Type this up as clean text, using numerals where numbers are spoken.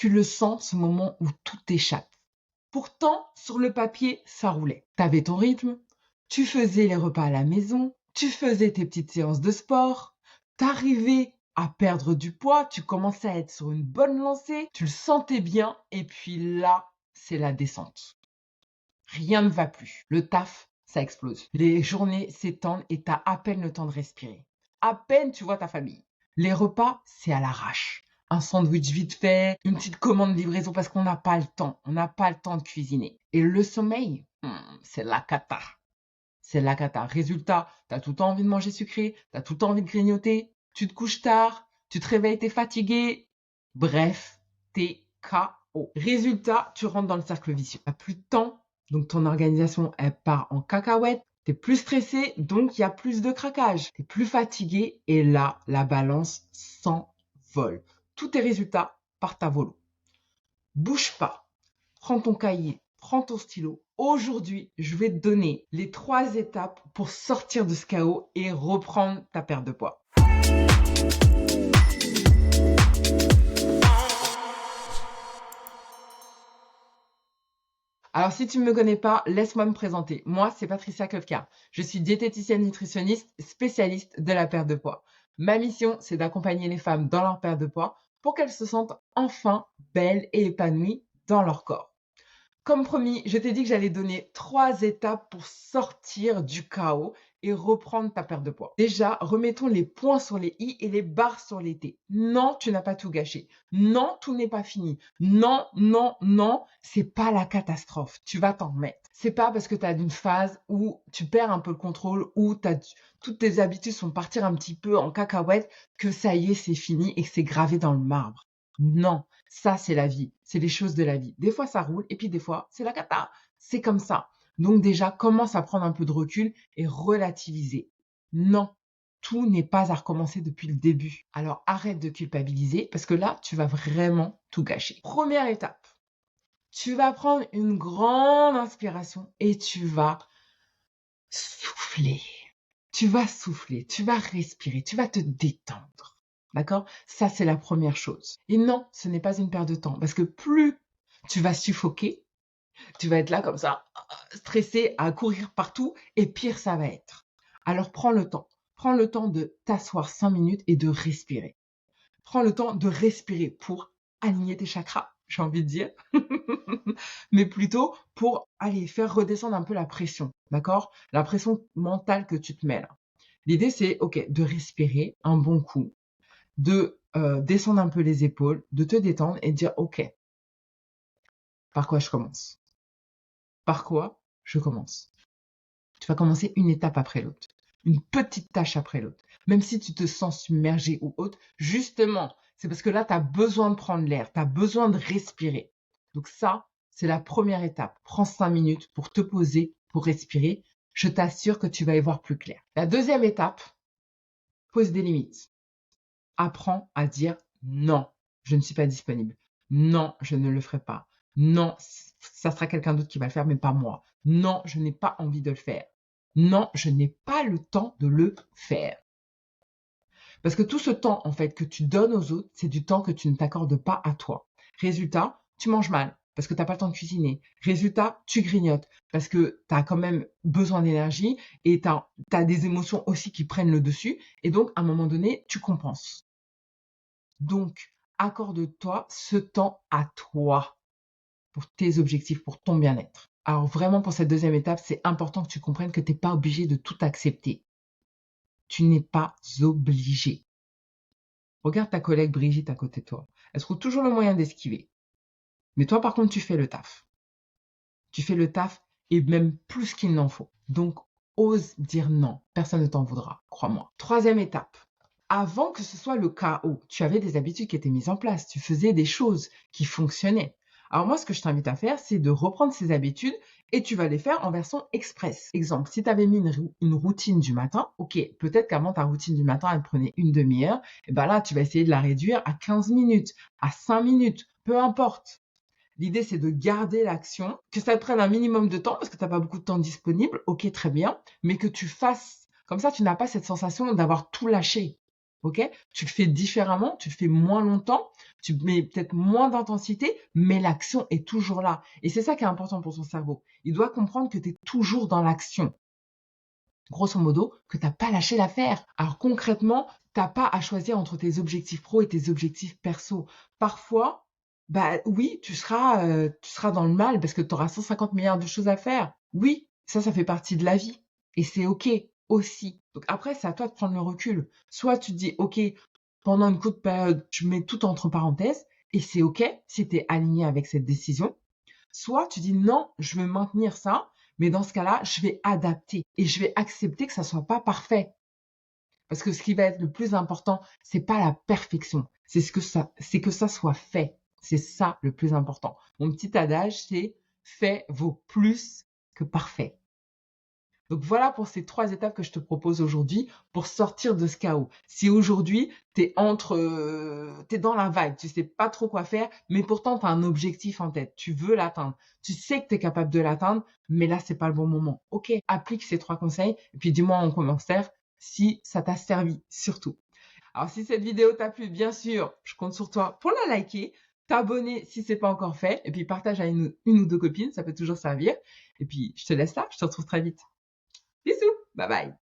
Tu le sens, ce moment où tout t'échappe. Pourtant, sur le papier, ça roulait. T'avais ton rythme, tu faisais les repas à la maison, tu faisais tes petites séances de sport, t'arrivais à perdre du poids, tu commençais à être sur une bonne lancée, tu le sentais bien, et puis là, c'est la descente. Rien ne va plus. Le taf, ça explose. Les journées s'étendent et t'as à peine le temps de respirer. À peine tu vois ta famille. Les repas, c'est à l'arrache. Un sandwich vite fait, une petite commande livraison parce qu'on n'a pas le temps. On n'a pas le temps de cuisiner. Et le sommeil, c'est la cata. C'est la cata. Résultat, t'as tout le temps envie de manger sucré, t'as tout le temps envie de grignoter, tu te couches tard, tu te réveilles, t'es fatigué. Bref, t'es KO. Résultat, tu rentres dans le cercle vicieux. T'as plus de temps, donc ton organisation, elle part en cacahuète. T'es plus stressé, donc il y a plus de craquage. T'es plus fatigué, et là, la balance s'envole. Tous tes résultats partent à volo. Bouge pas. Prends ton cahier, prends ton stylo. Aujourd'hui, je vais te donner les 3 étapes pour sortir de ce chaos et reprendre ta perte de poids. Alors, si tu ne me connais pas, laisse-moi me présenter. Moi, c'est Patricia Kofka. Je suis diététicienne nutritionniste spécialiste de la perte de poids. Ma mission, c'est d'accompagner les femmes dans leur perte de poids pour qu'elles se sentent enfin belles et épanouies dans leur corps. Comme promis, je t'ai dit que j'allais donner 3 étapes pour sortir du chaos et reprendre ta perte de poids. Déjà, remettons les points sur les i et les barres sur les t. Non, tu n'as pas tout gâché. Non, tout n'est pas fini. Non, non, non, c'est pas la catastrophe. Tu vas t'en remettre. C'est pas parce que tu as une phase où tu perds un peu le contrôle, où toutes tes habitudes sont partir un petit peu en cacahuète, que ça y est, c'est fini et que c'est gravé dans le marbre. Non, ça c'est la vie, c'est les choses de la vie. Des fois ça roule et puis des fois c'est la cata. C'est comme ça. Donc déjà, commence à prendre un peu de recul et relativiser. Non, tout n'est pas à recommencer depuis le début. Alors arrête de culpabiliser parce que là, tu vas vraiment tout gâcher. Première étape, tu vas prendre une grande inspiration et tu vas souffler. Tu vas souffler, tu vas respirer, tu vas te détendre. D'accord? Ça, c'est la première chose. Et non, ce n'est pas une perte de temps. Parce que plus tu vas suffoquer, tu vas être là comme ça, stressé, à courir partout, et pire ça va être. Alors prends le temps. Prends le temps de t'asseoir 5 minutes et de respirer. Prends le temps de respirer pour aligner tes chakras, j'ai envie de dire. Mais plutôt pour aller faire redescendre un peu la pression. D'accord? La pression mentale que tu te mets là. L'idée, c'est, ok, de respirer un bon coup, de descendre un peu les épaules, de te détendre et de dire, ok, par quoi je commence? Par quoi je commence? Tu vas commencer une étape après l'autre, une petite tâche après l'autre. Même si tu te sens submergé ou autre, justement, c'est parce que là, tu as besoin de prendre l'air, tu as besoin de respirer. Donc ça, c'est la première étape. Prends 5 minutes pour te poser, pour respirer. Je t'assure que tu vas y voir plus clair. La deuxième étape, pose des limites. Apprends à dire non, je ne suis pas disponible. Non, je ne le ferai pas. Non, ça sera quelqu'un d'autre qui va le faire, mais pas moi. Non, je n'ai pas envie de le faire. Non, je n'ai pas le temps de le faire. Parce que tout ce temps, en fait, que tu donnes aux autres, c'est du temps que tu ne t'accordes pas à toi. Résultat, tu manges mal parce que tu n'as pas le temps de cuisiner. Résultat, tu grignotes parce que tu as quand même besoin d'énergie et tu as des émotions aussi qui prennent le dessus. Et donc, à un moment donné, tu compenses. Donc, accorde-toi ce temps à toi pour tes objectifs, pour ton bien-être. Alors vraiment, pour cette deuxième étape, c'est important que tu comprennes que tu n'es pas obligé de tout accepter. Tu n'es pas obligé. Regarde ta collègue Brigitte à côté de toi. Elle trouve toujours le moyen d'esquiver. Mais toi, par contre, tu fais le taf. Tu fais le taf et même plus qu'il n'en faut. Donc, ose dire non. Personne ne t'en voudra, crois-moi. Troisième étape. Avant que ce soit le chaos, tu avais des habitudes qui étaient mises en place. Tu faisais des choses qui fonctionnaient. Alors moi, ce que je t'invite à faire, c'est de reprendre ces habitudes et tu vas les faire en version express. Exemple, si tu avais mis une routine du matin, ok, peut-être qu'avant ta routine du matin, elle prenait une demi-heure, et ben là, tu vas essayer de la réduire à 15 minutes, à 5 minutes, peu importe. L'idée, c'est de garder l'action, que ça te prenne un minimum de temps parce que tu n'as pas beaucoup de temps disponible, ok, très bien, mais que tu fasses. Comme ça, tu n'as pas cette sensation d'avoir tout lâché. ok? Tu le fais différemment, tu le fais moins longtemps, tu mets peut-être moins d'intensité, mais l'action est toujours là. Et c'est ça qui est important pour ton cerveau. Il doit comprendre que tu es toujours dans l'action. Grosso modo, que tu n'as pas lâché l'affaire. Alors concrètement, tu n'as pas à choisir entre tes objectifs pro et tes objectifs perso. Parfois, bah oui, tu seras dans le mal parce que tu auras 150 milliards de choses à faire. Oui, ça fait partie de la vie. Et c'est OK aussi. Donc après, c'est à toi de prendre le recul. Soit tu te dis, OK, pendant une courte période, je mets tout entre parenthèses et c'est OK si tu es aligné avec cette décision. Soit tu dis non, je veux maintenir ça, mais dans ce cas-là, je vais adapter et je vais accepter que ça soit pas parfait. Parce que ce qui va être le plus important, c'est pas la perfection, c'est que ça soit fait. C'est ça le plus important. Mon petit adage, c'est fait vaut plus que parfait. Donc voilà pour ces 3 étapes que je te propose aujourd'hui pour sortir de ce chaos. Si aujourd'hui, t'es dans la vague, tu sais pas trop quoi faire, mais pourtant tu as un objectif en tête, tu veux l'atteindre. Tu sais que tu es capable de l'atteindre, mais là, c'est pas le bon moment. OK, applique ces 3 conseils et puis dis-moi en commentaire si ça t'a servi, surtout. Alors si cette vidéo t'a plu, bien sûr, je compte sur toi pour la liker, t'abonner si c'est pas encore fait, et puis partage à une ou 2 copines, ça peut toujours servir. Et puis je te laisse là, je te retrouve très vite. Bisous, bye bye.